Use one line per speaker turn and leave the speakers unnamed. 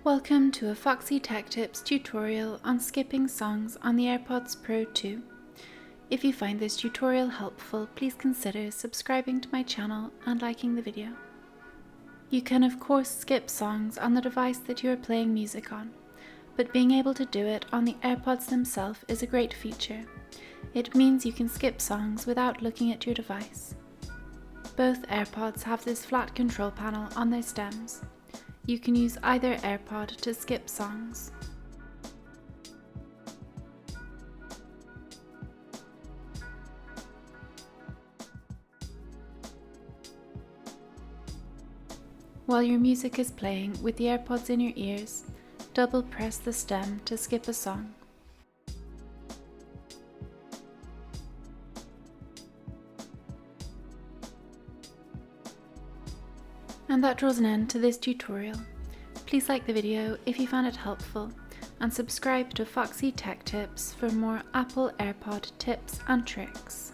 Welcome to a Foxy Tech Tips tutorial on skipping songs on the AirPods Pro 2. If you find this tutorial helpful, please consider subscribing to my channel and liking the video. You can of course skip songs on the device that you are playing music on, but being able to do it on the AirPods themselves is a great feature. It means you can skip songs without looking at your device. Both AirPods have this flat control panel on their stems. You can use either AirPod to skip songs. While your music is playing with the AirPods in your ears, double press the stem to skip a song. And that draws an end to this tutorial. Please like the video if you found it helpful and subscribe to Foxy Tech Tips for more Apple AirPod tips and tricks.